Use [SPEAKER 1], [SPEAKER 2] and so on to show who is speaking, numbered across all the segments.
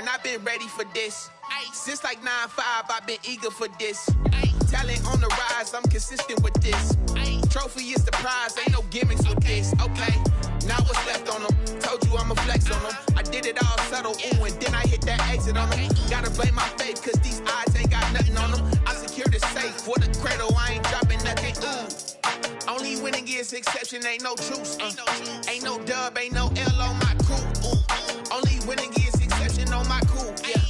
[SPEAKER 1] learn, I've been ready for this. Since like 9-5, I've been eager for this. Talent on the rise, I'm consistent with this. Trophy is the prize, ain't no gimmicks with this. Okay, now what's left on them? Told you I'ma flex on them. I did it all subtle, ooh, and then I hit that exit on them. Gotta blame my faith, cause these odds ain't got nothing on them. I secure the safe for the cradle, I ain't dropping nothing, ooh. Only winning is exception, ain't no truce. Ain't no dub, ain't no L on my crew. Only winning is exception on my crew. Yeah,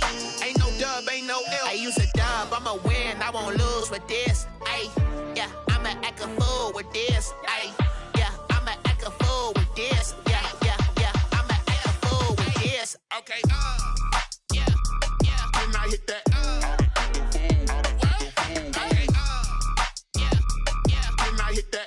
[SPEAKER 1] ain't no dub, ain't no L. I use a dub, I'ma win, I won't lose with this. Ay, yeah, I'ma act a fool with this. Ay, yeah, I'ma act a fool with this. Yeah, yeah, yeah, I'ma act a fool with this. Okay, yeah, yeah. When I hit that, okay, yeah, yeah. When I hit that.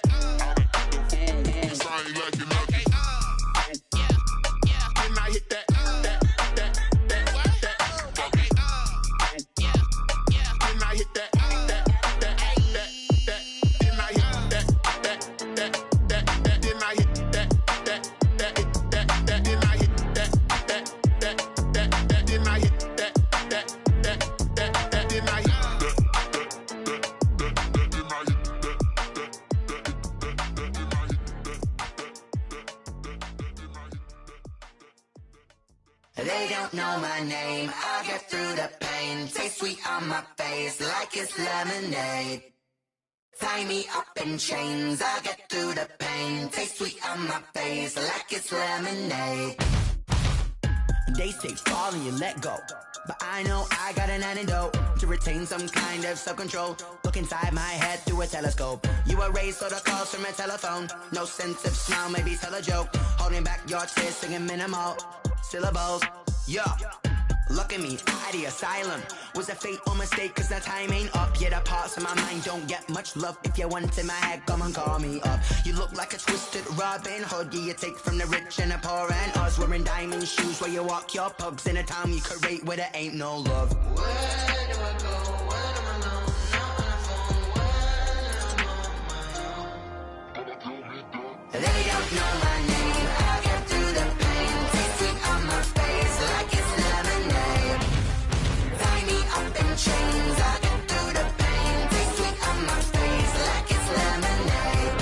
[SPEAKER 2] They don't know my name, I get through the pain. Taste sweet on my face like it's lemonade. Tie me up in chains, I get through the pain. Taste sweet on my face like it's lemonade.
[SPEAKER 3] They say fall and you let go, but I know I got an antidote to retain some kind of self-control. Look inside my head through a telescope. You erase all the calls from a telephone. No sense of smile, maybe tell a joke. Holding back your tears, singing minimal syllables. Yeah, look at me, out of the asylum. Was a fate or mistake, cause the time ain't up. Yeah, the parts of my mind don't get much love. If you want in my head, come and call me up. You look like a twisted Robin Hood. Yeah, you take from the rich and the poor and us. Wearing diamond shoes where you walk your pugs. In a town you create where there ain't no love.
[SPEAKER 2] Where do I go? Where am I alone? Not on the phone. When I'm on my own. They don't know my name. I get through the pain. Taste sweet on my face like it's lemonade. Tie me up in chains. I get through the pain. Taste sweet on my face like it's lemonade.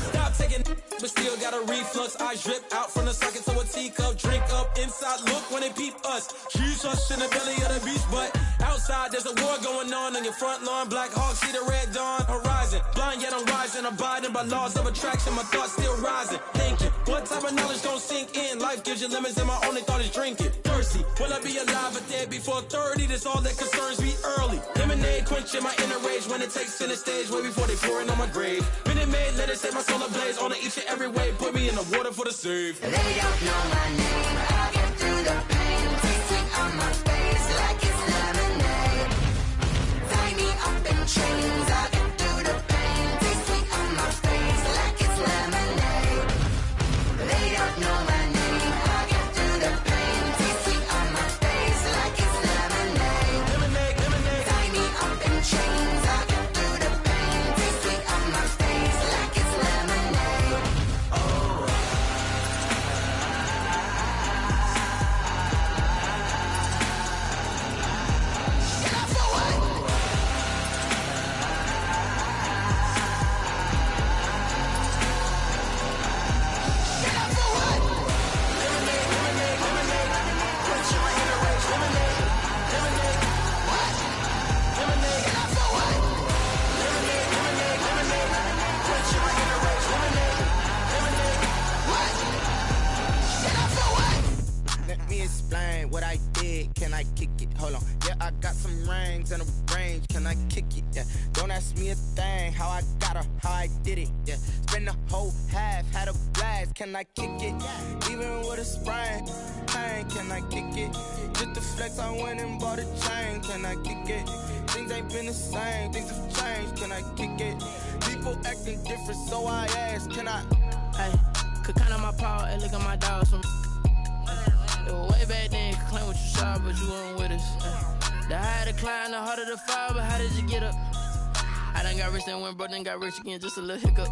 [SPEAKER 4] Stop taking, but still got a reflux. Eyes drip out from the socket to a teacup. Drink up inside, look when they peep us. Jesus in the belly of the beast, but outside there's a war going on your front lawn. Black Hawk, see the red dawn horizon. Blind yet I'm rising, abiding by laws of attraction. My thoughts still rising, thinking what type of knowledge gon' sink in? Life gives you lemons and my only thought is drinking. Thirsty, will I be alive or dead before 30? That's all that concerns me early. Lemonade quenching my inner rage when it takes center stage way before they pour it on my grave. Minute Maid, let it set my soul ablaze on each and every way. Put me in the water for the save.
[SPEAKER 2] They don't know my name. I get through the pain. Taste sweet on my face like it's lemonade. Tie me up in chains. I get through the pain. Taste sweet on my face like it's lemonade. They don't know my name. I get through the pain. Taste sweet on my face like it's lemonade.
[SPEAKER 4] Lemonade, lemonade.
[SPEAKER 2] Tie me up in chains. I get through the pain. Taste sweet on my face like it's lemonade. Oh.
[SPEAKER 5] Let me explain what I did. Can I kick it? Hold on. Yeah, I got some rings and a range. Can I kick it? Yeah. Don't ask me a thing. How I got her, how I did it. Yeah. Spend the whole half, had a blast. Can I kick it? Even with a sprain. Pain, can I kick it? Just the flex, I went and bought a chain. Can I kick it? Things ain't been the same. Things have changed. Can I kick it? People acting different, so I ask. Can I?
[SPEAKER 6] Hey, could count on my power and look at my dogs from. It was way back then, could claim what you saw, but you weren't with us. The higher the climb, the harder the fall, but how did you get up? I done got rich, then went broke, then got rich again, just a little hiccup.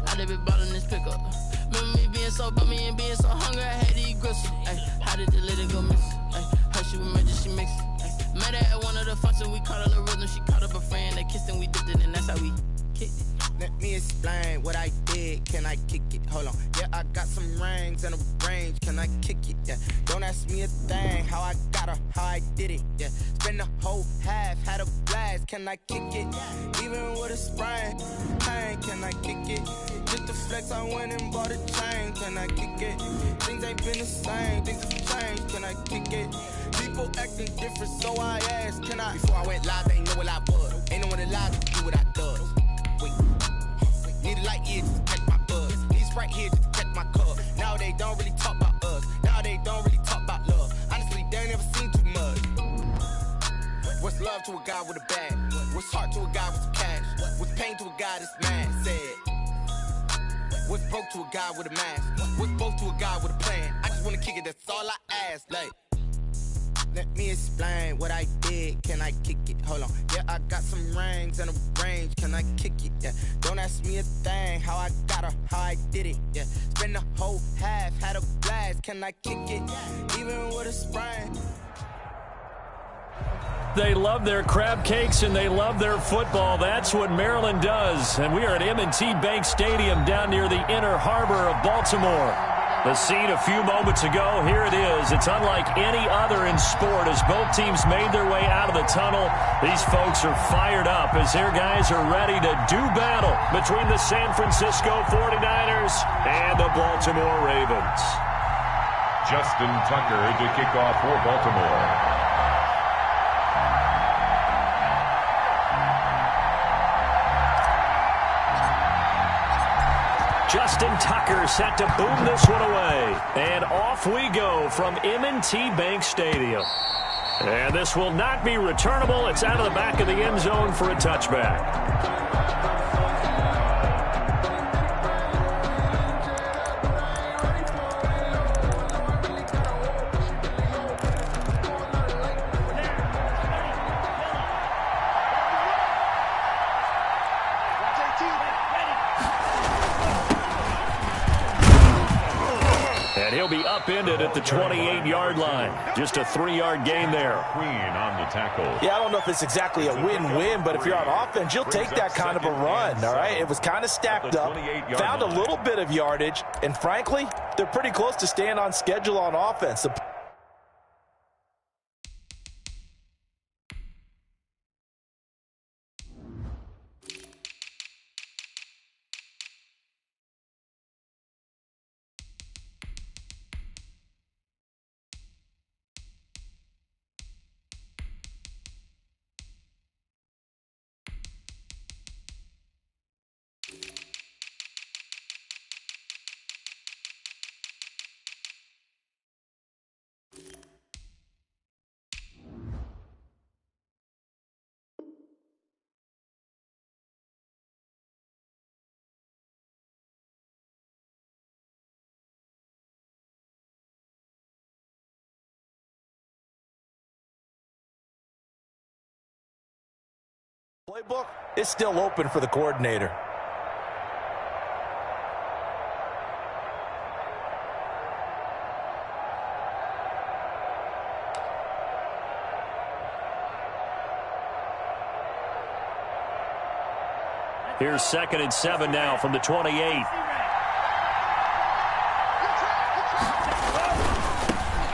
[SPEAKER 6] I done been ballin' this pickup. Remember me being so bummy and being so hungry, I had to eat gristle. Ay, how did the little go miss? Ay, hush she was emergency mixing. Met her at one of the functions, we caught a little rhythm. She caught up a friend, they kissed and we dipped it, and that's how we kicked it.
[SPEAKER 5] Let me explain what I did. Can I kick it? Hold on. Yeah, I got some rings and a range. Can I kick it? Yeah. Don't ask me a thing. How I got her, how I did it. Yeah. Spend the whole half, had a blast. Can I kick it? Even with a sprain, pain. Can I kick it? Just to flex, I went and bought a chain. Can I kick it? Things ain't been the same. Things have changed. Can I kick it? People acting different, so I asked. Can I? Before I went live, they ain't know what I was. Ain't no one alive to do what I does. Wait. Need a light here just to catch my buzz. Need Sprite here just to catch my cup. Now they don't really talk about us. Now they don't really talk about love. Honestly, they ain't never seen too much. What's love to a guy with a bag? What's heart to a guy with some cash? What's pain to a guy that's mad? Said. What's broke to a guy with a mask? What's both to a guy with a plan? I just wanna kick it, that's all I ask. Like, let me explain what I did. Can I kick it? Hold on. Yeah, I got some rings and a range. Can I kick it? Yeah. Don't ask me a thing. How I got her, how I did it. Yeah. Spend the whole half, had a blast. Can I kick it? Even with a sprain.
[SPEAKER 7] They love their crab cakes and they love their football. That's what Maryland does. And we are at M&T Bank Stadium down near the Inner Harbor of Baltimore. The scene a few moments ago, here it is. It's unlike any other in sport as both teams made their way out of the tunnel. These folks are fired up as their guys are ready to do battle between the San Francisco 49ers and the Baltimore Ravens.
[SPEAKER 8] Justin Tucker to kick off for Baltimore.
[SPEAKER 7] Justin Tucker set to boom this one away. And off we go from M&T Bank Stadium. And this will not be returnable. It's out of the back of the end zone for a touchback. He'll be upended at the 28-yard line. Just a 3-yard gain there.
[SPEAKER 8] Queen on the tackle.
[SPEAKER 9] Yeah, I don't know if it's exactly a win-win, but if you're on offense, you'll take that kind of a run, all right? It was kind of stacked up, found a little bit of yardage, and frankly, they're pretty close to staying on schedule on offense. Playbook is still open for the coordinator.
[SPEAKER 7] Here's 2nd and 7 now from the 28.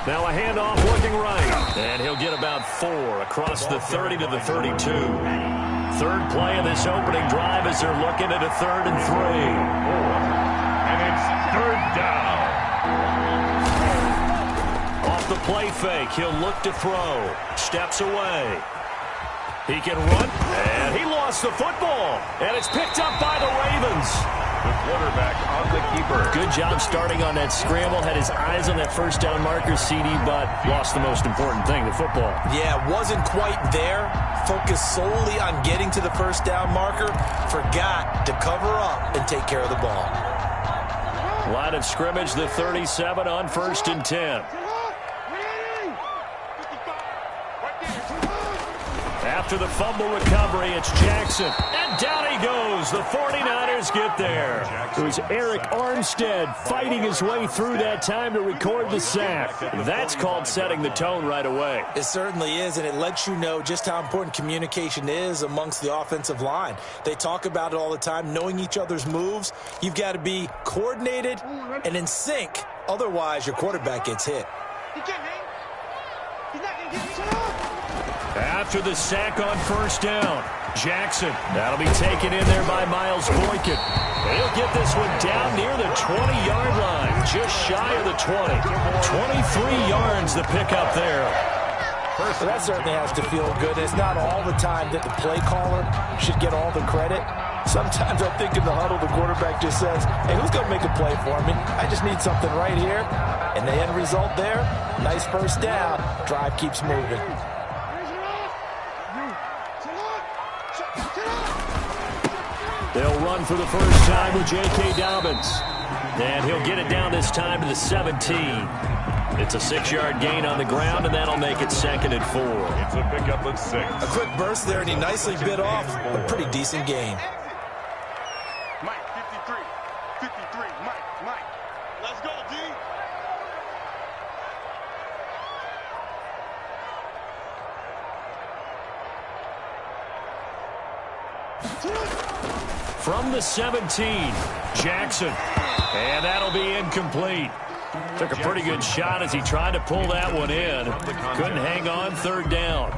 [SPEAKER 7] Now a handoff looking right. And he'll get about 4 across the 30 to the 32. Third play of this opening drive as they're looking at a 3rd and 3.
[SPEAKER 8] And it's 3rd down.
[SPEAKER 7] Off the play fake, he'll look to throw. Steps away. He can run, and he lost the football. And it's picked up by the Ravens.
[SPEAKER 8] The quarterback on the keeper.
[SPEAKER 7] Good job starting on that scramble. Had his eyes on that first down marker, CD, but lost the most important thing, the football.
[SPEAKER 9] Yeah, wasn't quite there. Focused solely on getting to the first down marker. Forgot to cover up and take care of the ball.
[SPEAKER 7] Line of scrimmage, the 37 on 1st and 10. At After the fumble recovery, it's Jackson. And down he goes. The 49ers get there. It was Eric Armstead fighting his way through that time to record the sack. That's called setting the tone right away.
[SPEAKER 9] It certainly is, and it lets you know just how important communication is amongst the offensive line. They talk about it all the time, knowing each other's moves. You've got to be coordinated and in sync. Otherwise, your quarterback gets hit.
[SPEAKER 7] After the sack on first down, Jackson. That'll be taken in there by Miles Boykin. He'll get this one down near the 20-yard line, just shy of the 20. 23 yards the pickup there.
[SPEAKER 9] So that certainly has to feel good. It's not all the time that the play caller should get all the credit. Sometimes I think in the huddle, the quarterback just says, hey, who's going to make a play for me? I just need something right here. And the end result there, nice first down. Drive keeps moving.
[SPEAKER 7] They'll run for the first time with J.K. Dobbins. And he'll get it down this time to the 17. It's a 6-yard gain on the ground, and that'll make it 2nd and 4.
[SPEAKER 8] It's a pickup of 6.
[SPEAKER 9] A quick burst there, and he nicely bit off a pretty decent gain.
[SPEAKER 10] Mike, 53. 53. Mike. Let's go, D.
[SPEAKER 7] From the 17, Jackson. And that'll be incomplete. Took a pretty good shot as he tried to pull that one in. Couldn't hang on, 3rd down.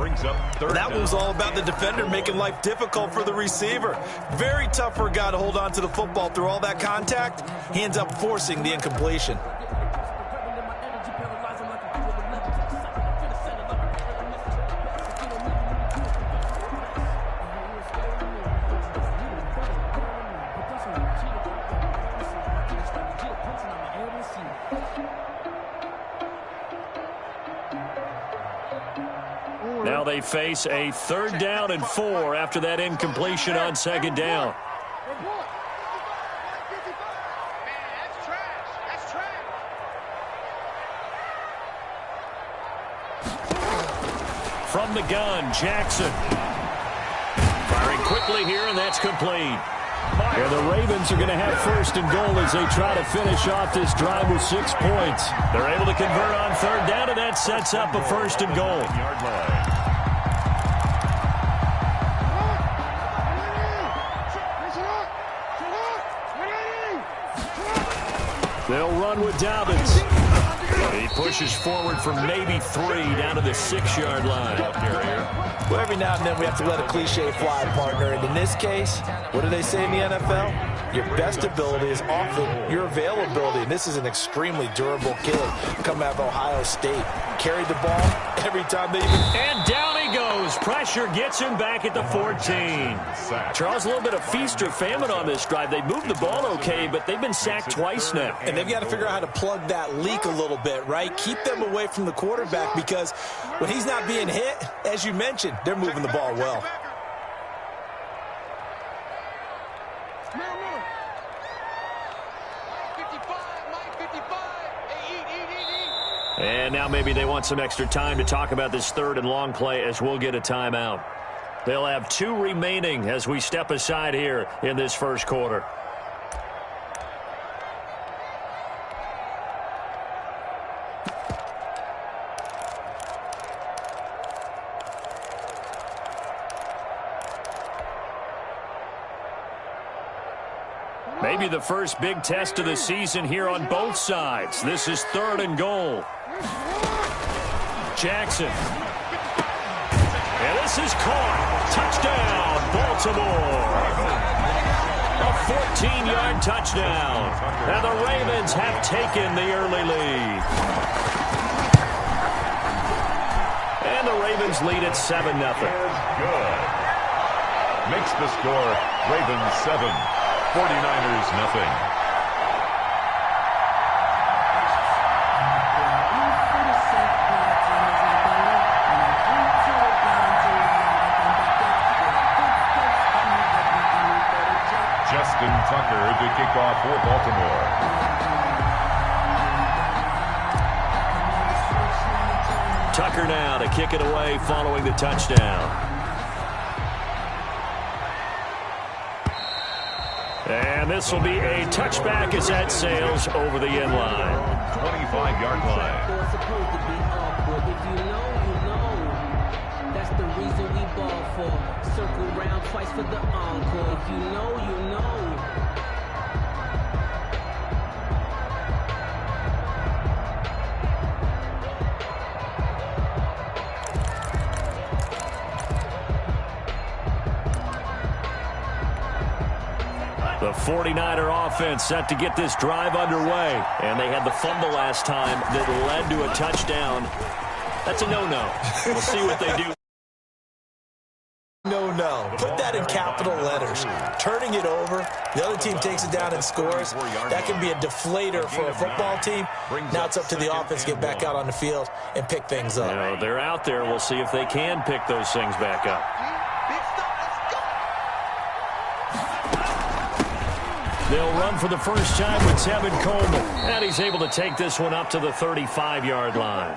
[SPEAKER 9] That one was all about the defender making life difficult for the receiver. Very tough for a guy to hold on to the football through all that contact. He ends up forcing the incompletion.
[SPEAKER 7] Now they face a 3rd down and 4 after that incompletion on 2nd down. From the gun, Jackson. Firing quickly here, and that's complete. And the Ravens are going to have 1st and goal as they try to finish off this drive with 6 points. They're able to convert on 3rd down, and that sets up a 1st and goal. They'll run with Dobbins. He pushes forward for maybe 3 down to the 6-yard line.
[SPEAKER 9] Well, every now and then we have to let a cliche fly, partner. And in this case, what do they say in the NFL? Your best ability is often your availability. And this is an extremely durable kid coming out of Ohio State. Carried the ball every time they even...
[SPEAKER 7] And down he goes. Pressure gets him back at the 14. Charles, a little bit of feast or famine on this drive. They moved the ball okay, but they've been sacked twice now.
[SPEAKER 9] And they've got to figure out how to plug that leak a little bit, right? Keep them away from the quarterback because when he's not being hit, as you mentioned, they're moving the ball well.
[SPEAKER 7] And now maybe they want some extra time to talk about this 3rd and long play as we'll get a timeout. They'll have 2 remaining as we step aside here in this 1st quarter. Maybe the first big test of the season here on both sides. This is 3rd and goal. Jackson. And this is caught. Touchdown, Baltimore. A 14-yard touchdown. And the Ravens have taken the early lead. And the Ravens lead at 7-0.
[SPEAKER 8] Good. Makes the score Ravens 7, 49ers nothing. Justin Tucker to kick off for Baltimore.
[SPEAKER 7] Tucker now to kick it away following the touchdown. And this will be a touchback as that sails over the end line.
[SPEAKER 8] 25-yard line.
[SPEAKER 11] If you know, you know. That's the reason we ball for. Circle round twice for the encore. If you know, you know.
[SPEAKER 7] The 49er offense set to get this drive underway. And they had the fumble last time that led to a touchdown. That's a no-no. We'll see what they do.
[SPEAKER 9] No. Put that in capital letters. Turning it over, the other team takes it down and scores. That can be a deflator for a football team. Now it's up to the offense to get back out on the field and pick things up.
[SPEAKER 7] You know, they're out there. We'll see if they can pick those things back up. They'll run for the first time with Tevin Coleman. And he's able to take this one up to the 35-yard line.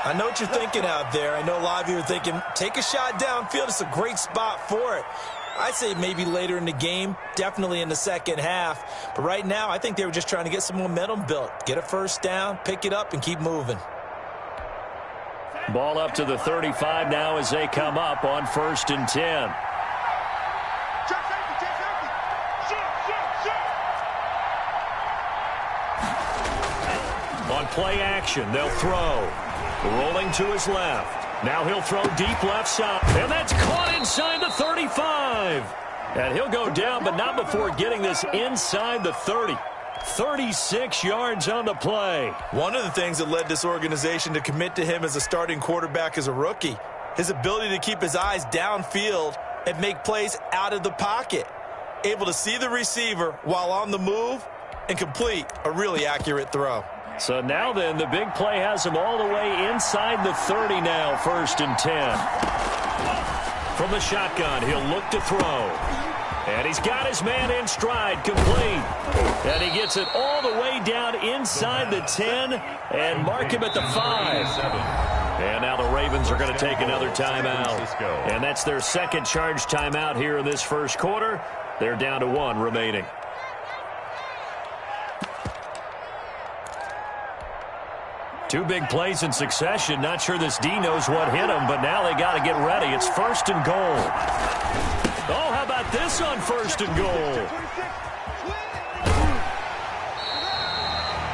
[SPEAKER 9] I know what you're thinking out there. I know a lot of you are thinking, take a shot downfield. It's a great spot for it. I say maybe later in the game, definitely in the second half. But right now, I think they were just trying to get some momentum built. Get a first down, pick it up, and keep moving.
[SPEAKER 7] Ball up to the 35 now as they come up on 1st and 10. On play action, they'll throw. Rolling to his left. Now he'll throw deep left side. And that's caught inside the 35. And he'll go down, but not before getting this inside the 30. 36 yards on the play.
[SPEAKER 9] One of the things that led this organization to commit to him as a starting quarterback as a rookie, his ability to keep his eyes downfield and make plays out of the pocket. Able to see the receiver while on the move and complete a really accurate throw.
[SPEAKER 7] So now then, the big play has him all the way inside the 30 now, 1st and 10. From the shotgun, he'll look to throw. And he's got his man in stride, complete. And he gets it all the way down inside the 10 and mark him at the 5. And now the Ravens are going to take another timeout. And that's their second charge timeout here in this first quarter. They're down to 1 remaining. Two big plays in succession. Not sure this D knows what hit him, but now they got to get ready. It's 1st and goal. Oh, how about this on 1st and goal?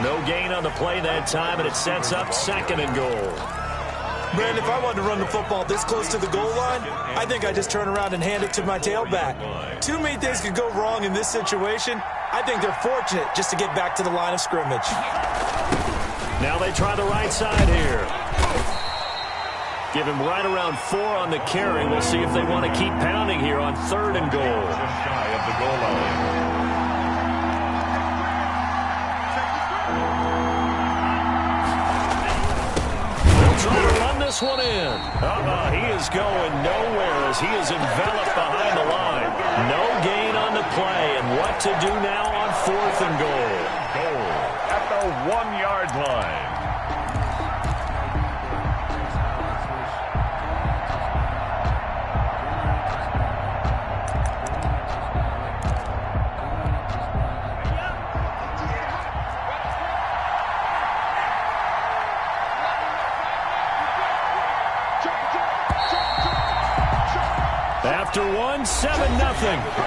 [SPEAKER 7] No gain on the play that time, and it sets up 2nd and goal.
[SPEAKER 9] Man, if I wanted to run the football this close to the goal line, I think I just turn around and hand it to my tailback. Too many things could go wrong in this situation. I think they're fortunate just to get back to the line of scrimmage.
[SPEAKER 7] Now they try the right side here. Give him right around 4 on the carry. We'll see if they want to keep pounding here on 3rd and goal.
[SPEAKER 8] Just shy of the goal line.
[SPEAKER 7] They'll try to run this one in. He is going nowhere as he is enveloped behind the line. No gain on the play, and what to do now on 4th and goal.
[SPEAKER 8] Goal at the 1-yard line.
[SPEAKER 7] After 1, 7-0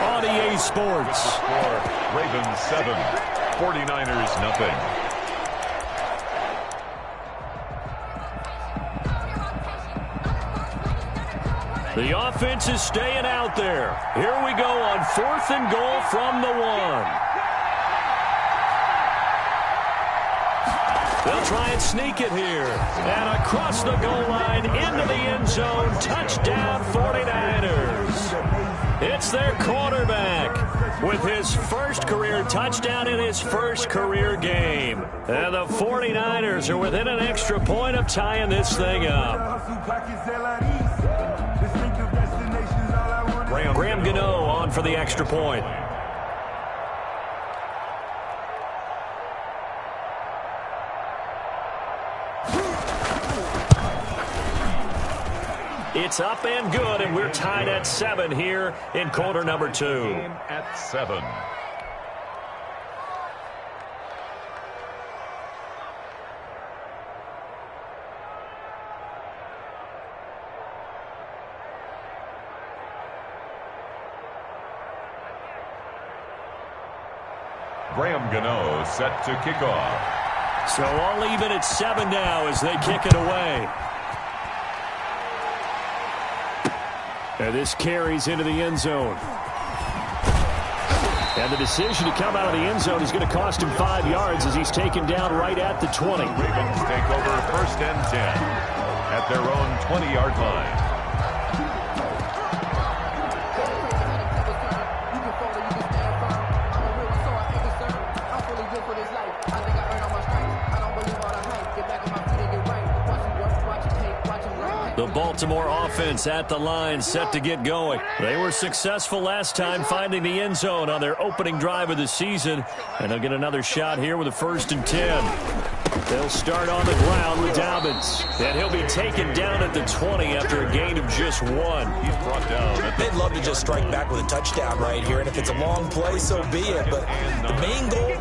[SPEAKER 7] on EA Sports.
[SPEAKER 8] Score, Ravens 7, 49ers nothing.
[SPEAKER 7] The offense is staying out there. Here we go on 4th and goal from the 1. They'll try and sneak it here. And across the goal line into the end zone. Touchdown 49ers. It's their quarterback with his first career touchdown in his first career game. And the 49ers are within an extra point of tying this thing up. Graham Gano on for the extra point. It's up and good, and we're tied at 7 here in quarter number 2.
[SPEAKER 8] At 7. Graham Gano set to kick off.
[SPEAKER 7] So all even at 7 now as they kick it away. And this carries into the end zone. And the decision to come out of the end zone is going to cost him 5 yards as he's taken down right at the 20.
[SPEAKER 8] Ravens take over 1st and 10 at their own 20-yard line.
[SPEAKER 7] The Baltimore offense at the line, set to get going. They were successful last time finding the end zone on their opening drive of the season, and they'll get another shot here with a 1st and 10. They'll start on the ground with Dobbins, and he'll be taken down at the 20 after a gain of just 1.
[SPEAKER 9] He's brought down. They'd love to just strike back with a touchdown right here, and if it's a long play, so be it. But the main goal,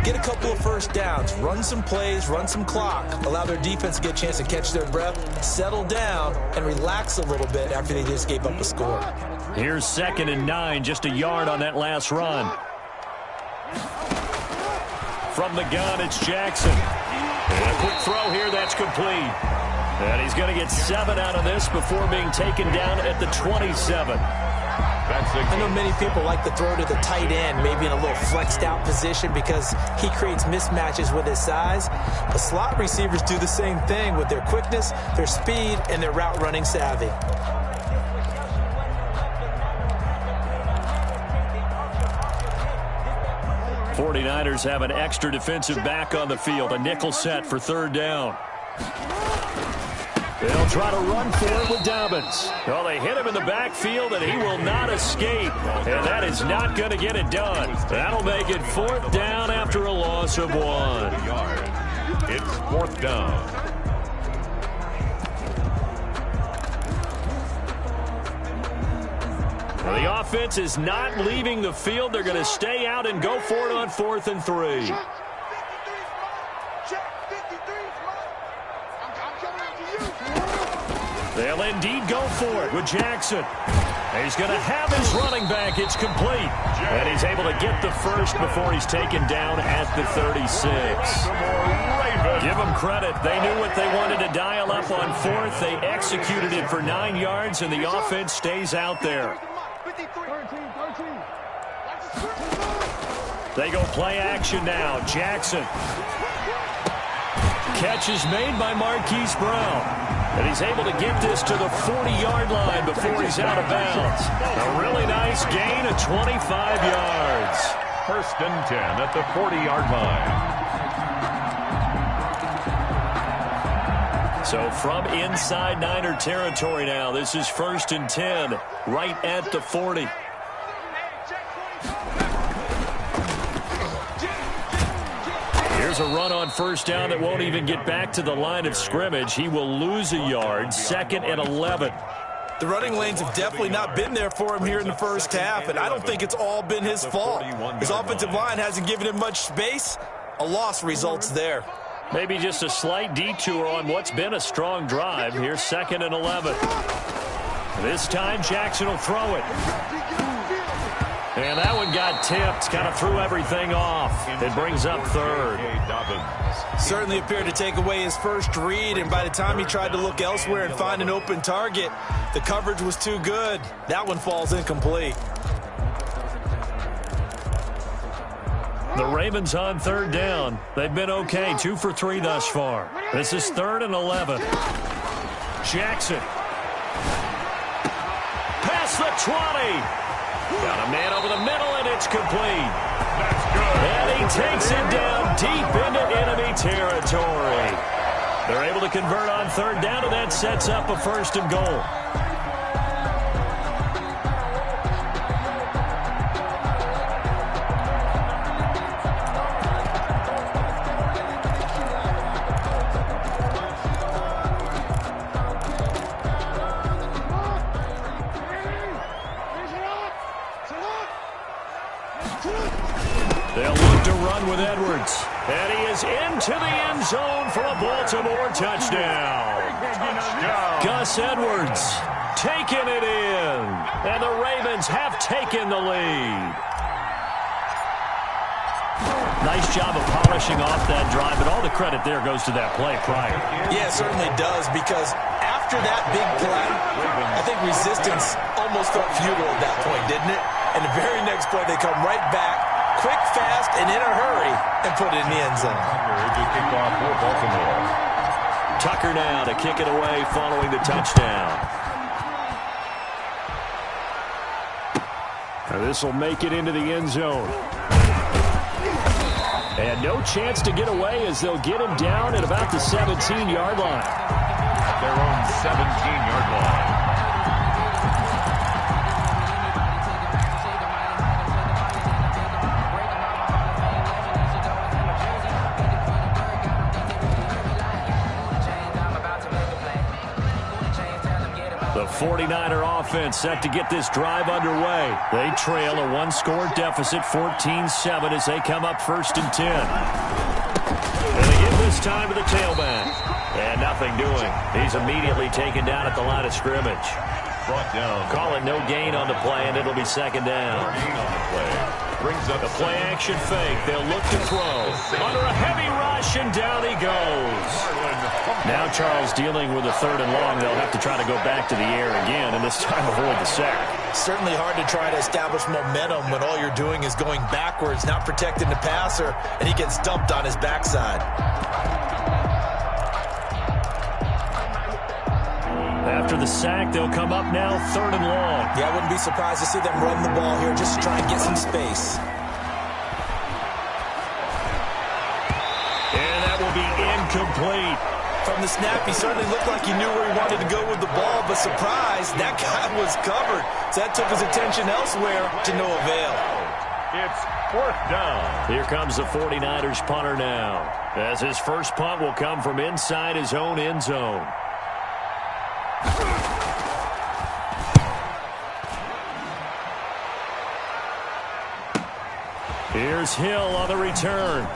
[SPEAKER 9] get a couple of 1st downs, run some plays, run some clock, allow their defense to get a chance to catch their breath, settle down, and relax a little bit after they just gave up a score.
[SPEAKER 7] Here's 2nd and 9, just a yard on that last run. From the gun, it's Jackson. And a quick throw here, that's complete. And he's going to get 7 out of this before being taken down at the 27.
[SPEAKER 9] I know many people like to throw to the tight end, maybe in a little flexed out position because he creates mismatches with his size. But slot receivers do the same thing with their quickness, their speed, and their route running savvy.
[SPEAKER 7] '49ers have an extra defensive back on the field, a nickel set for 3rd down. They'll try to run for it with Dobbins. Well, they hit him in the backfield, and he will not escape. And that is not going to get it done. That'll make it 4th down after a loss of 1.
[SPEAKER 8] It's 4th down.
[SPEAKER 7] Well, the offense is not leaving the field. They're going to stay out and go for it on 4th and 3. They'll indeed go for it with Jackson. He's going to have his running back. It's complete. And he's able to get the 1st before he's taken down at the 36. Give them credit. They knew what they wanted to dial up on 4th. They executed it for 9 yards, and the offense stays out there. They go play action now. Jackson. Catch is made by Marquise Brown. And he's able to get this to the 40-yard line before he's out of bounds. A really nice gain of 25 yards.
[SPEAKER 8] 1st and 10 at the 40-yard line.
[SPEAKER 7] So from inside Niner territory now, this is 1st and 10, right at the 40. Here's a run on 1st down that won't even get back to the line of scrimmage. He will lose a yard, 2nd and 11.
[SPEAKER 9] The running lanes have definitely not been there for him here in the 1st half, and I don't think it's all been his fault. His offensive line hasn't given him much space. A loss results there.
[SPEAKER 7] Maybe just a slight detour on what's been a strong drive. Here's 2nd and 11. This time Jackson will throw it. And that one got tipped, kind of threw everything off. It brings up 3rd.
[SPEAKER 9] Certainly appeared to take away his 1st read, and by the time he tried to look elsewhere and find an open target, the coverage was too good. That one falls incomplete.
[SPEAKER 7] The Ravens on 3rd down. They've been okay, 2 for 3 thus far. This is 3rd and 11. Jackson. Past the 20. Got a man over the middle, and it's complete.
[SPEAKER 8] That's good.
[SPEAKER 7] And he takes it down deep into enemy territory. They're able to convert on 3rd down, and that sets up a 1st and goal. They'll look to run with Edwards. And he is into the end zone for a Baltimore touchdown. Gus Edwards taking it in. And the Ravens have taken the lead. Nice job of polishing off that drive, but all the credit there goes to that play prior.
[SPEAKER 9] Yeah, it certainly does, because after that big play, I think resistance almost felt futile at that point, didn't it? And the very next play, they come right back, quick, fast, and in a hurry, and put it in the end zone.
[SPEAKER 8] Kickoff for Baltimore.
[SPEAKER 7] Tucker now to kick it away following the touchdown. This will make it into the end zone. And no chance to get away as they'll get him down at about the 17-yard line.
[SPEAKER 8] Their own 17-yard line.
[SPEAKER 7] The 49er offense set to get this drive underway. They trail a one-score deficit, 14-7, as they come up 1st and 10. And they give this time to the tailback. And nothing doing. He's immediately taken down at the line of scrimmage.
[SPEAKER 8] Brought down.
[SPEAKER 7] Call it no gain on the play, and it'll be 2nd down.
[SPEAKER 8] No gain on the play. Brings up
[SPEAKER 7] the play action fake. They'll look to throw. Under a heavy rush, and down he goes. Now Charles dealing with a 3rd and long. They'll have to try to go back to the air again, and this time avoid the sack.
[SPEAKER 9] Certainly hard to try to establish momentum when all you're doing is going backwards, not protecting the passer, and he gets dumped on his backside.
[SPEAKER 7] After the sack, they'll come up now 3rd and long.
[SPEAKER 9] Yeah, I wouldn't be surprised to see them run the ball here just to try and get some space.
[SPEAKER 7] And that will be incomplete.
[SPEAKER 9] From the snap, he certainly looked like he knew where he wanted to go with the ball, but surprise, that guy was covered. So that took his attention elsewhere to no avail.
[SPEAKER 8] It's 4th down.
[SPEAKER 7] Here comes the 49ers punter now, as his first punt will come from inside his own end zone. Here's Hill on the return.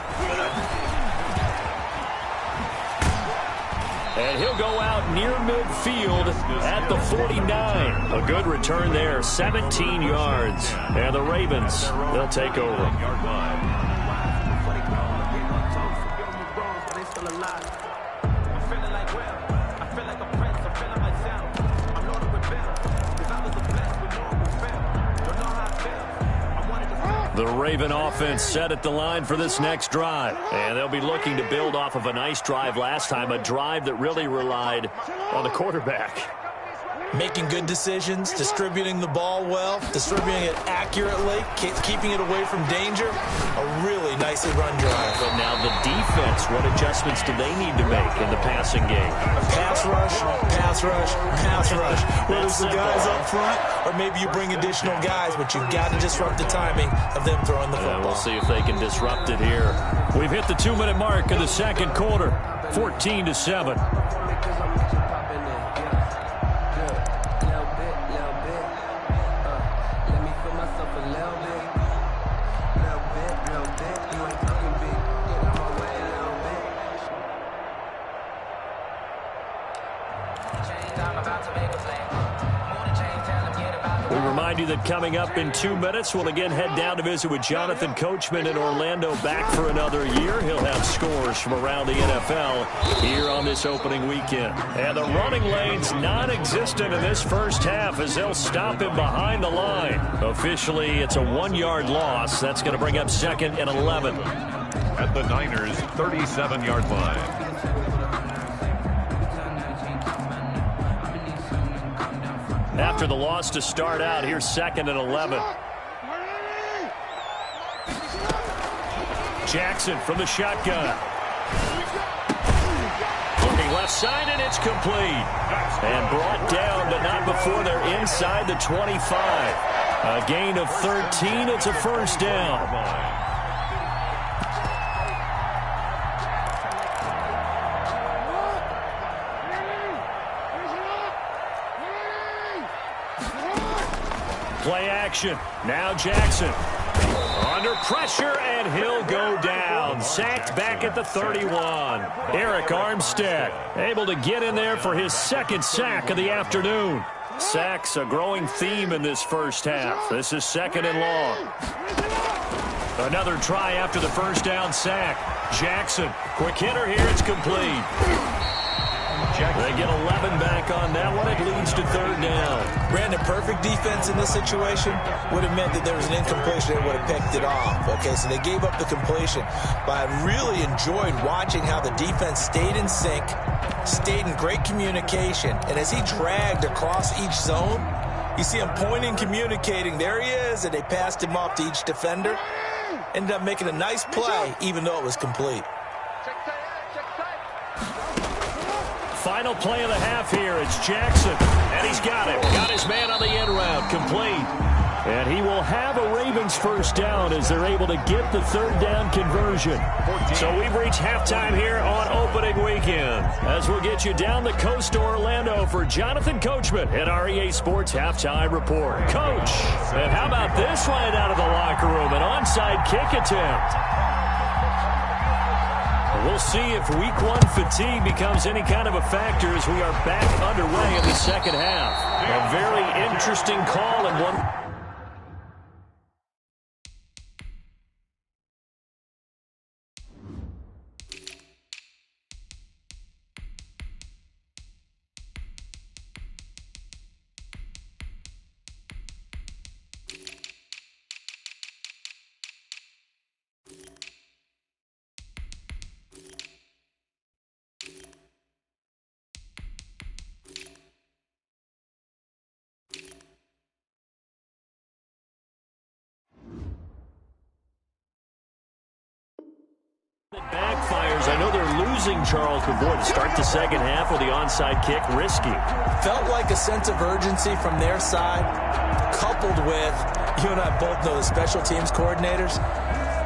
[SPEAKER 7] And he'll go out near midfield at the 49. A good return there, 17 yards. And the Ravens, they'll take over. The Raven offense set at the line for this next drive. And they'll be looking to build off of a nice drive last time, a drive that really relied on the quarterback.
[SPEAKER 9] Making good decisions, distributing the ball well, distributing it accurately, keeping it away from danger. A really nicely run drive.
[SPEAKER 7] But now the defense, what adjustments do they need to make in the passing game?
[SPEAKER 9] Pass rush, pass rush, pass rush. Whether it's the guys up front or maybe you bring additional guys, but you've got to disrupt the timing of them throwing the football.
[SPEAKER 7] And we'll see if they can disrupt it here. We've hit the 2-minute mark of the 2nd quarter, 14-7. You that coming up in 2 minutes, we'll again head down to visit with Jonathan Coachman in Orlando, back for another year. He'll have scores from around the NFL here on this opening weekend. And the running lane's non-existent in this first half as they'll stop him behind the line. Officially, it's a 1-yard loss. That's going to bring up 2nd and 11.
[SPEAKER 8] At the Niners' 37-yard line.
[SPEAKER 7] After the loss to start out, here's 2nd and 11. Jackson from the shotgun. Looking left side, and it's complete. And brought down, but not before they're inside the 25. A gain of 13. It's a 1st down. Play action. Now Jackson. Under pressure, and he'll go down. Sacked back at the 31. Eric Armstead able to get in there for his 2nd sack of the afternoon. Sacks a growing theme in this first half. This is 2nd and long. Another try after the first down sack. Jackson, quick hitter here, it's complete. They get 11 back on that one. It leads to third down.
[SPEAKER 9] Brandon, perfect defense in this situation would have meant that there was an incompletion. They would have picked it off. Okay, so they gave up the completion. But I really enjoyed watching how the defense stayed in sync, stayed in great communication. And as he dragged across each zone, you see him pointing, communicating. There he is, and they passed him off to each defender. Ended up making a nice play, even though it was complete.
[SPEAKER 7] Final play of the half here. It's Jackson, and he's got it. Got his man on the end route, complete. And he will have a Ravens first down as they're able to get the third down conversion. So we've reached halftime here on opening weekend. As we'll get you down the coast to Orlando for Jonathan Coachman at our EA Sports Halftime Report. Coach, and how about this one out of the locker room? An onside kick attempt. We'll see if week one fatigue becomes any kind of a factor as we are back underway in the second half. A very interesting call and one. It backfires. I know they're losing Charles, but boy, to start the second half with the onside kick, risky.
[SPEAKER 9] Felt like a sense of urgency from their side, coupled with, you and I both know the special teams coordinators,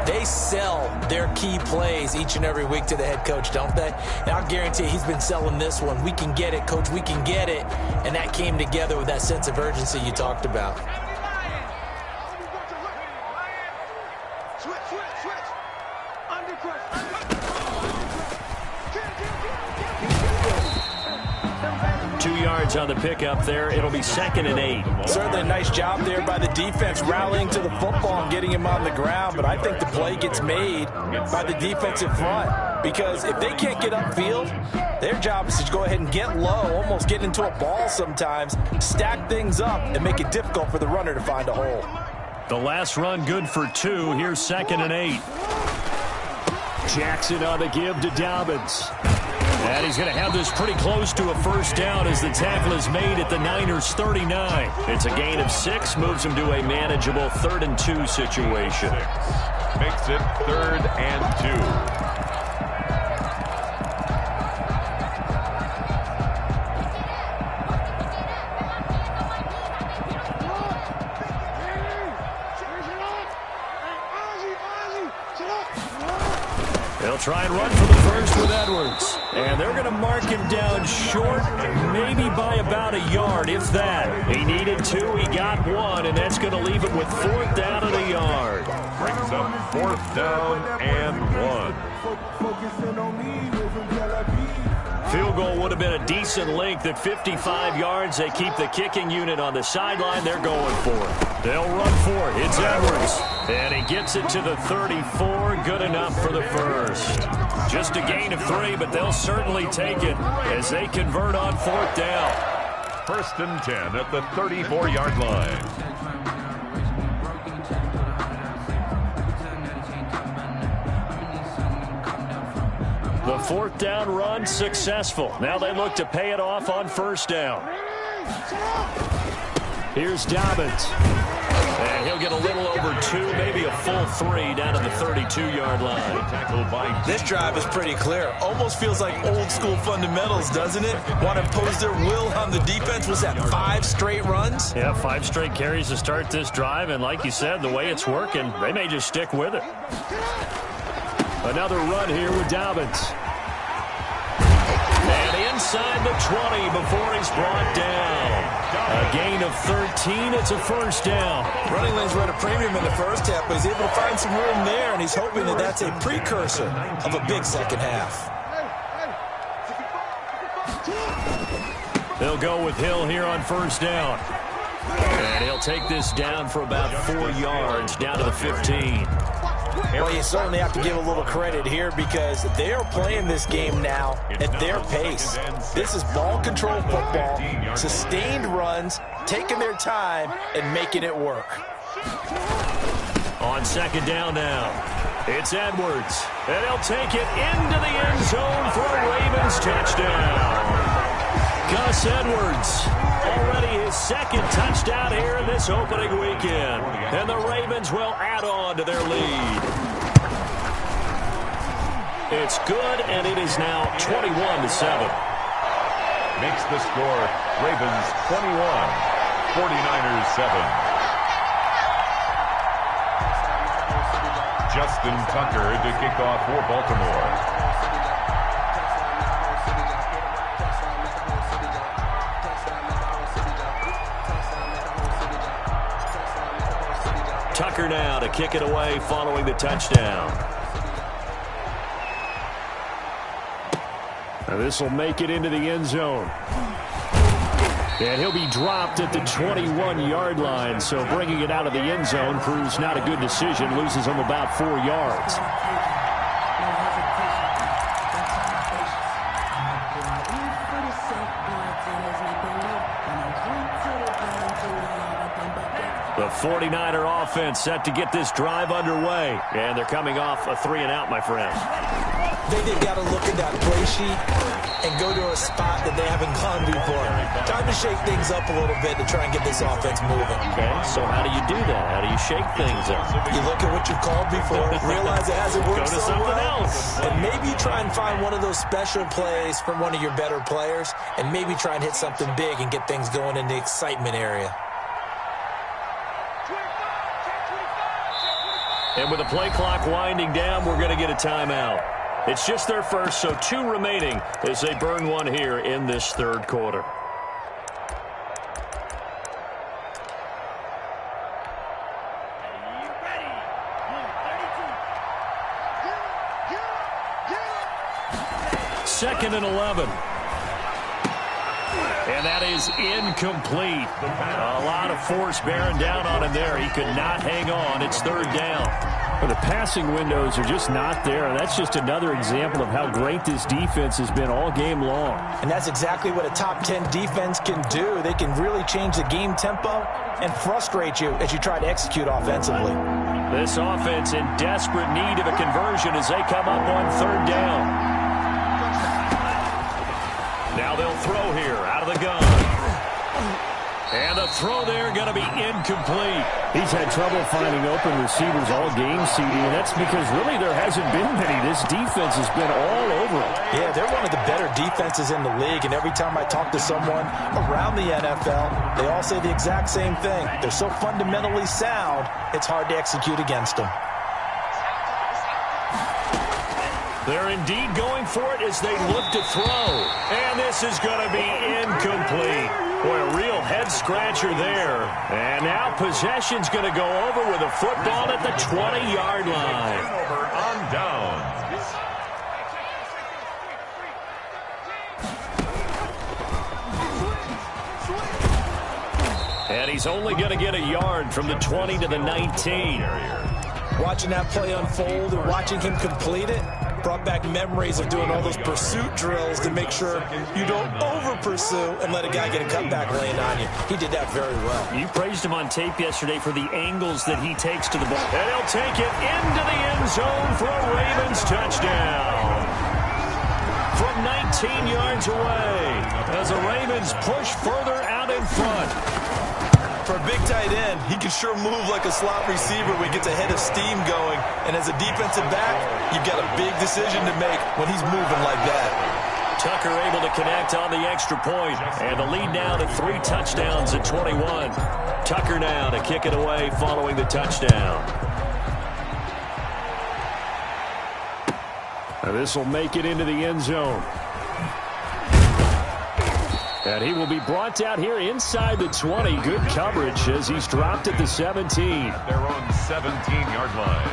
[SPEAKER 9] they sell their key plays each and every week to the head coach, don't they? And I'll guarantee he's been selling this one. We can get it, coach, we can get it. And that came together with that sense of urgency you talked about.
[SPEAKER 10] Switch. Under pressure.
[SPEAKER 7] 2 yards on the pickup there. It'll be 2nd and 8.
[SPEAKER 9] Certainly a nice job there by the defense rallying to the football and getting him on the ground, but I think the play gets made by the defensive front because if they can't get upfield, their job is to go ahead and get low, almost get into a ball sometimes, stack things up, and make it difficult for the runner to find a hole.
[SPEAKER 7] The last run good for 2. Here's 2nd and 8. Jackson on the give to Dobbins. And he's going to have this pretty close to a first down as the tackle is made at the Niners' 39. It's a gain of 6, moves him to a manageable 3rd and 2 situation.
[SPEAKER 8] Makes it 3rd and 2.
[SPEAKER 7] They'll try and run for the first with Edwards. And they're going to mark him down short, maybe by about a yard, if that. He needed 2, he got 1, and that's going to leave him with 4th down and a yard.
[SPEAKER 8] Brings up 4th down and 1.
[SPEAKER 7] Field goal would have been a decent length at 55 yards. They keep the kicking unit on the sideline. They're going for it. They'll run for it. It's Edwards. And he gets it to the 34. Good enough for the first. Just a gain of 3, but they'll certainly take it as they convert on 4th down.
[SPEAKER 8] 1st and 10 at the 34-yard line.
[SPEAKER 7] The 4th down run successful. Now they look to pay it off on 1st down. Here's Dobbins. And he'll get a little over 2, maybe a full 3 down to the 32-yard line.
[SPEAKER 9] This drive is pretty clear. Almost feels like old school fundamentals, doesn't it? Want to impose their will on the defense. Was that 5 straight runs?
[SPEAKER 7] Yeah, 5 straight carries to start this drive. And like you said, the way it's working, they may just stick with it. Another run here with Dobbins. And inside the 20 before he's brought down. A gain of 13. It's a first down.
[SPEAKER 9] Running lanes were at a premium in the first half, but he's able to find some room there, and he's hoping that that's a precursor of a big second half.
[SPEAKER 7] They'll go with Hill here on 1st down. And he'll take this down for about 4 yards, down to the 15.
[SPEAKER 9] Well, you certainly have to give a little credit here because they are playing this game now at their pace. This is ball control football, sustained runs, taking their time, and making it work.
[SPEAKER 7] On second down now, it's Edwards, and he'll take it into the end zone for a Ravens touchdown. Gus Edwards, already his second touchdown here in this opening weekend. And the Ravens will add on to their lead. It's good, and it is now 21-7.
[SPEAKER 8] Makes the score Ravens 21, 49ers 7. Justin Tucker to kick off for Baltimore.
[SPEAKER 7] Tucker now to kick it away following the touchdown. Now this will make it into the end zone. And he'll be dropped at the 21-yard line, so bringing it out of the end zone proves not a good decision. Loses him about 4 yards. The 49er offense set to get this drive underway. And they're coming off a 3-and-out, my friend.
[SPEAKER 9] They've got to look at that play sheet and go to a spot that they haven't gone before. Time to shake things up a little bit to try and get this offense moving.
[SPEAKER 7] Okay, so how do you do that? How do you shake things up?
[SPEAKER 9] You look at what you've called before, realize it hasn't worked
[SPEAKER 7] Go to
[SPEAKER 9] so
[SPEAKER 7] something
[SPEAKER 9] well,
[SPEAKER 7] else.
[SPEAKER 9] and maybe you try and find one of those special plays from one of your better players, and maybe try and hit something big and get things going in the excitement area.
[SPEAKER 7] And with the play clock winding down, we're going to get a timeout. It's just their first, so 2 remaining as they burn one here in this third quarter. Second and 11. And that is incomplete. A lot of force bearing down on him there. He could not hang on. It's third down. Well, the passing windows are just not there. And that's just another example of how great this defense has been all game long.
[SPEAKER 9] And that's exactly what a top 10 defense can do. They can really change the game tempo and frustrate you as you try to execute offensively.
[SPEAKER 7] This offense in desperate need of a conversion as they come up on third down. Now they'll throw here out of the gun. And the throw there going to be incomplete.
[SPEAKER 12] He's had trouble finding open receivers all game, CD, and that's because really there hasn't been many. This defense has been all over them.
[SPEAKER 9] Yeah, they're one of the better defenses in the league, and every time I talk to someone around the NFL, they all say the exact same thing. They're so fundamentally sound, it's hard to execute against them.
[SPEAKER 7] They're indeed going for it as they look to throw. And this is going to be incomplete. Boy, a real head-scratcher there. And now possession's going to go over with a football at the 20-yard line.
[SPEAKER 8] Over on downs.
[SPEAKER 7] And he's only going to get a yard from the 20 to the 19.
[SPEAKER 9] Watching that play unfold and watching him complete it brought back memories of doing all those pursuit drills to make sure you don't over-pursue and let a guy get a cutback lane on you. He did that very well.
[SPEAKER 7] You praised him on tape yesterday for the angles that he takes to the ball. And he'll take it into the end zone for a Ravens touchdown. From 19 yards away as the Ravens push further out in front.
[SPEAKER 9] For a big tight end, he can sure move like a slot receiver when he gets a head of steam going. And as a defensive back, you've got a big decision to make when he's moving like that.
[SPEAKER 7] Tucker able to connect on the extra point. And the lead now to 3 touchdowns at 21. Tucker now to kick it away following the touchdown.
[SPEAKER 12] Now this will make it into the end zone. And he will be brought down here inside the 20. Good coverage as he's dropped at the 17.
[SPEAKER 8] Their own 17-yard line.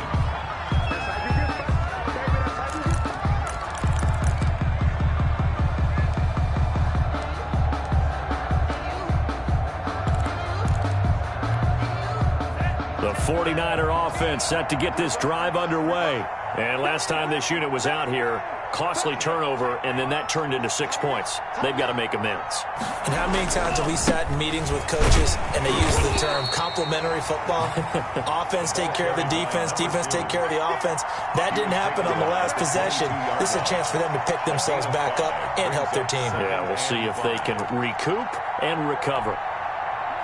[SPEAKER 7] The The 49er offense set to get this drive underway. And last time this unit was out here, costly turnover, and then that turned into 6 points. They've got to make amends.
[SPEAKER 9] And how many times have we sat in meetings with coaches and they use the term complementary football? Offense take care of the defense, defense take care of the offense. That didn't happen on the last possession. This is a chance for them to pick themselves back up and help their team.
[SPEAKER 7] Yeah, we'll see if they can recoup and recover.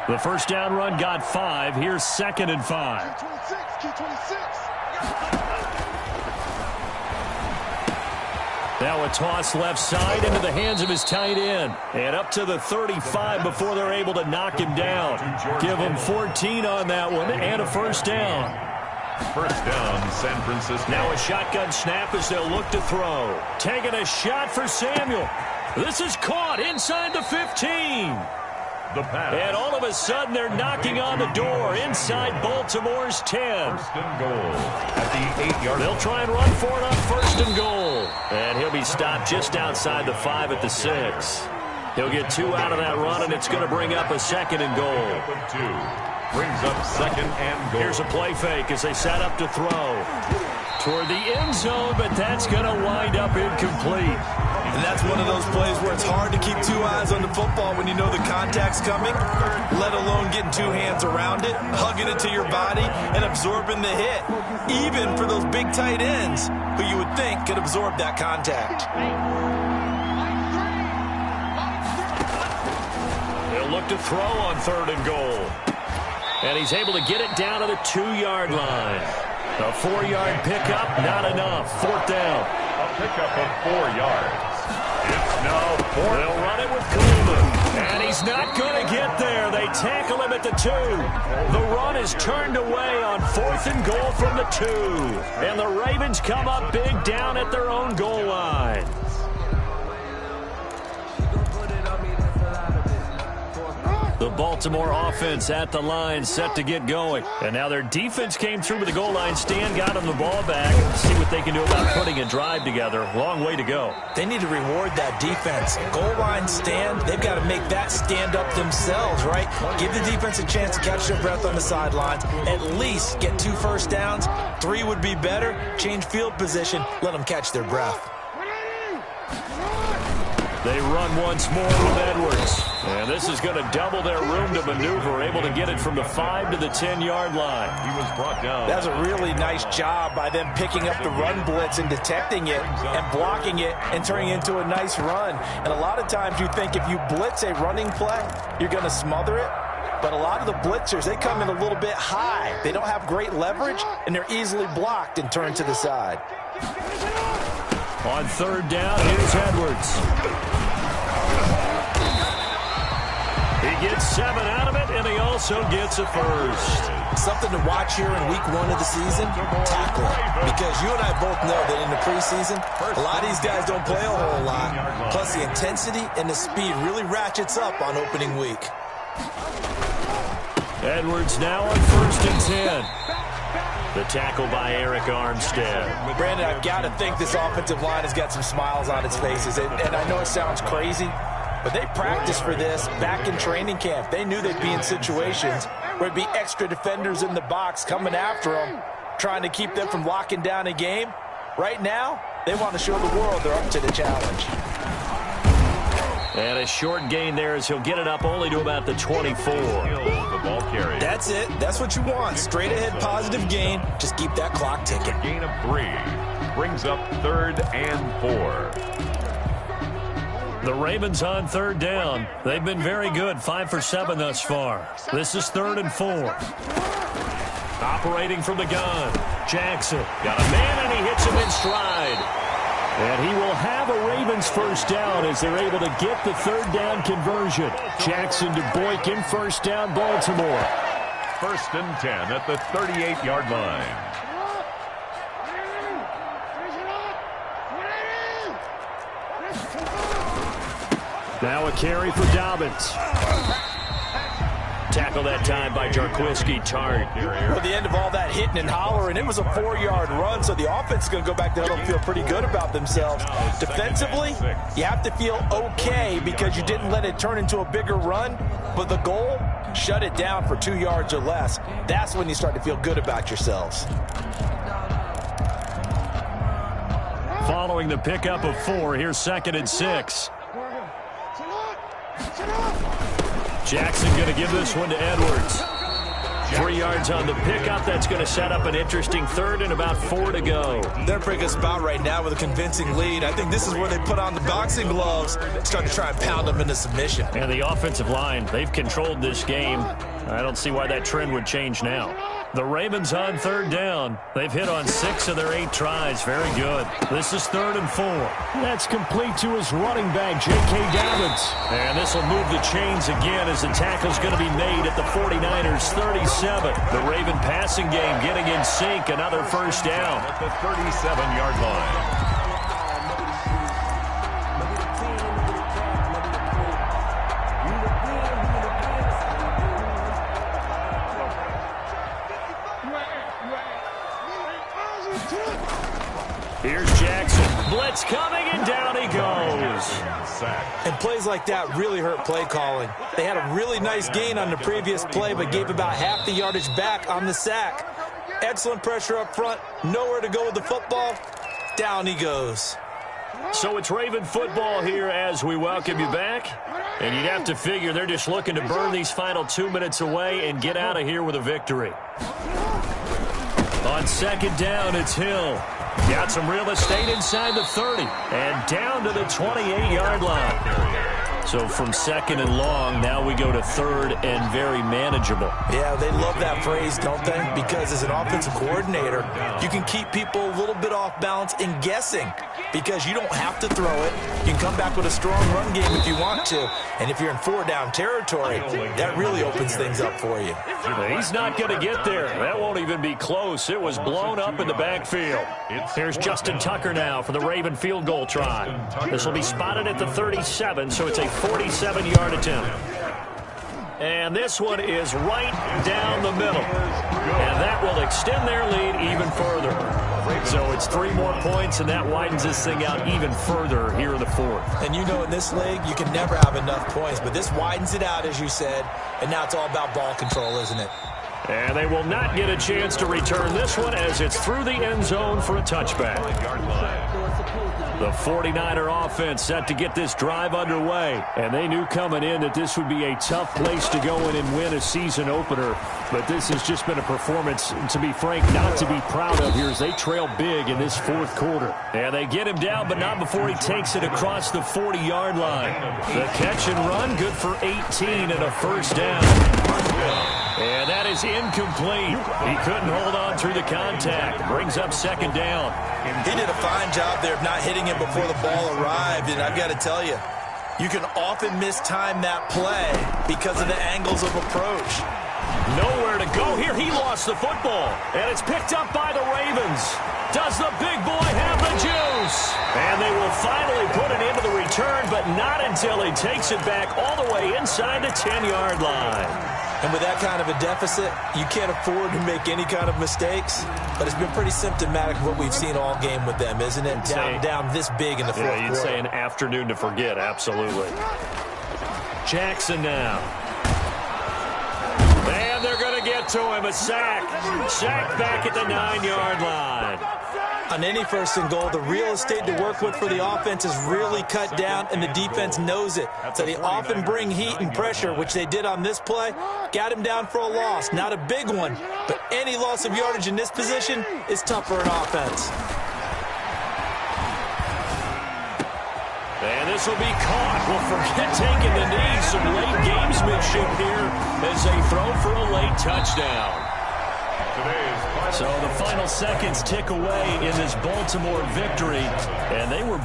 [SPEAKER 7] The first down run got 5. Here's 2nd and 5. Now a toss left side into the hands of his tight end. And up to the 35 before they're able to knock him down. Give him 14 on that one and a first down.
[SPEAKER 8] First down, San Francisco.
[SPEAKER 7] Now a shotgun snap as they'll look to throw. Taking a shot for Samuel. This is caught inside the 15.
[SPEAKER 8] The pass.
[SPEAKER 7] And all of a sudden, they're knocking on the door inside Baltimore's 10.
[SPEAKER 8] First and goal at the 8-yard line.
[SPEAKER 7] They'll try and run for it on first and goal. And he'll be stopped just outside the 5 at the 6. He'll get 2 out of that run, and it's going to bring up a 2nd and goal.
[SPEAKER 8] Brings up 2nd and goal.
[SPEAKER 7] Here's a play fake as they set up to throw. Toward the end zone, but that's going to wind up incomplete.
[SPEAKER 9] And that's one of those plays where it's hard to keep 2 eyes on the football when you know the contact's coming, let alone getting 2 hands around it, hugging it to your body, and absorbing the hit, even for those big tight ends who you would think could absorb that contact.
[SPEAKER 7] They'll look to throw on 3rd and goal. And he's able to get it down to the 2-yard line. A 4-yard pickup, not enough. 4th down.
[SPEAKER 8] A pickup of 4 yards. It's now 4th.
[SPEAKER 7] They'll run it with Coleman. And he's not going to get there. They tackle him at the 2. The run is turned away on 4th and goal from the 2. And the Ravens come up big down at their own goal line. The Baltimore offense at the line, set to get going. And now their defense came through with the goal line stand, got them the ball back. See what they can do about putting a drive together. Long way to go.
[SPEAKER 9] They need to reward that defense. Goal line stand, they've got to make that stand up themselves, right? Give the defense a chance to catch their breath on the sidelines. At least get 2 first downs. 3 would be better. Change field position. Let them catch their breath.
[SPEAKER 7] They run once more with Edwards. And this is going to double their room to maneuver, able to get it from the 5 to the 10-yard line.
[SPEAKER 8] He was brought down.
[SPEAKER 9] That's a really nice job by them picking up the run blitz and detecting it and blocking it and turning it into a nice run. And a lot of times you think if you blitz a running play, you're going to smother it. But a lot of the blitzers, they come in a little bit high. They don't have great leverage, and they're easily blocked and turned to the side.
[SPEAKER 7] On 3rd down, here's Edwards. He gets 7 out of it, and he also gets a first.
[SPEAKER 9] Something to watch here in week 1 of the season, tackling. Because you and I both know that in the preseason, a lot of these guys don't play a whole lot. Plus, the intensity and the speed really ratchets up on opening week.
[SPEAKER 7] Edwards now on 1st and 10. The tackle by Eric Armstead.
[SPEAKER 9] Brandon, I've got to think this offensive line has got some smiles on its faces. And I know it sounds crazy, but they practiced for this back in training camp. They knew they'd be in situations where there'd be extra defenders in the box coming after them, trying to keep them from locking down a game. Right now, they want to show the world they're up to the challenge.
[SPEAKER 7] And a short gain there as he'll get it up only to about the 24.
[SPEAKER 8] The ball carry.
[SPEAKER 9] That's it. That's what you want. Straight ahead positive gain. Just keep that clock ticking.
[SPEAKER 8] Gain of 3. Brings up 3rd and 4.
[SPEAKER 7] The Ravens on 3rd down. They've been very good. 5 for 7 thus far. This is 3rd and 4. Operating from the gun. Jackson got a man, and he hits him in stride. And he will have a Ravens first down as they're able to get the 3rd down conversion. Jackson to Boykin, first down, Baltimore.
[SPEAKER 8] 1st and 10 at the 38-yard line.
[SPEAKER 7] Now a carry for Dobbins. Tackle that time by Jarquiski Tart.
[SPEAKER 9] At the end of all that hitting and hollering, it was a 4-yard run, so the offense is going to go back there and feel pretty good about themselves. Defensively, you have to feel okay because you didn't let it turn into a bigger run, but the goal, shut it down for 2 yards or less. That's when you start to feel good about yourselves.
[SPEAKER 7] Following the pickup of 4, here's 2nd and 6. Jackson going to give this one to Edwards. 3 yards on the pickup. That's going to set up an interesting 3rd and about 4 to go.
[SPEAKER 9] They're in a pretty good spot right now with a convincing lead. I think this is where they put on the boxing gloves, start to try and pound them into submission.
[SPEAKER 7] And the offensive line, they've controlled this game. I don't see why that trend would change now. The Ravens on 3rd down. They've hit on 6 of their 8 tries. Very good. This is 3rd and 4.
[SPEAKER 12] That's complete to his running back, J.K. Dobbins.
[SPEAKER 7] And this will move the chains again as the tackle's going to be made at the 49ers' 37. The Raven passing game getting in sync. Another first down.
[SPEAKER 8] At the 37-yard line.
[SPEAKER 7] Here's Jackson. Blitz coming, and down he goes.
[SPEAKER 9] And plays like that really hurt play calling. They had a really nice gain on the previous play, but gave about half the yardage back on the sack. Excellent pressure up front. Nowhere to go with the football. Down he goes.
[SPEAKER 7] So it's Raven football here as we welcome you back. And you'd have to figure they're just looking to burn these final 2 minutes away and get out of here with a victory. On 2nd down, it's Hill. Got some real estate inside the 30 and down to the 28-yard line. So from 2nd and long, now we go to 3rd and very manageable.
[SPEAKER 9] Yeah, they love that phrase, don't they? Because as an offensive coordinator, you can keep people a little bit off balance and guessing because you don't have to throw it. You can come back with a strong run game if you want to. And if you're in 4-down territory, that really opens things up for you.
[SPEAKER 7] He's not going to get there. That won't even be close. It was blown up in the backfield. Here's Justin Tucker now for the Raven field goal try. This will be spotted at the 37, so it's a 47-yard attempt. And this one is right down the middle. And that will extend their lead even further. So it's 3 more points, and that widens this thing out even further here in the 4th.
[SPEAKER 9] And you know in this league, you can never have enough points, but this widens it out, as you said, and now it's all about ball control, isn't it?
[SPEAKER 7] And they will not get a chance to return this one as it's through the end zone for a touchback. The 49er offense set to get this drive underway. And they knew coming in that this would be a tough place to go in and win a season opener. But this has just been a performance, to be frank, not to be proud of here as they trail big in this 4th quarter. And they get him down, but not before he takes it across the 40-yard line. The catch and run, good for 18 and a first down. And that is incomplete. He couldn't hold on through the contact. Brings up 2nd down.
[SPEAKER 9] He did a fine job there of not hitting it before the ball arrived, and I've got to tell you, you can often mistime that play because of the angles of approach.
[SPEAKER 7] Nowhere to go here. He lost the football, and it's picked up by the Ravens. Does the big boy have the juice? And they will finally put it into the return, but not until he takes it back all the way inside the 10-yard line.
[SPEAKER 9] And with that kind of a deficit, you can't afford to make any kind of mistakes. But it's been pretty symptomatic of what we've seen all game with them, isn't it? Down this big in the 4th quarter.
[SPEAKER 7] You'd say an afternoon to forget, absolutely. Jackson now. And they're going to get to him, a sack. Sack back at the 9-yard line.
[SPEAKER 9] On any 1st and goal, the real estate to work with for the offense is really cut down, and the defense knows it. So they often bring heat and pressure, which they did on this play. Got him down for a loss. Not a big one, but any loss of yardage in this position is tough for an offense.
[SPEAKER 7] And this will be caught. Well, forget taking the knee. Some late gamesmanship here as they throw for a late touchdown. So the final seconds tick away in this Baltimore victory, and they were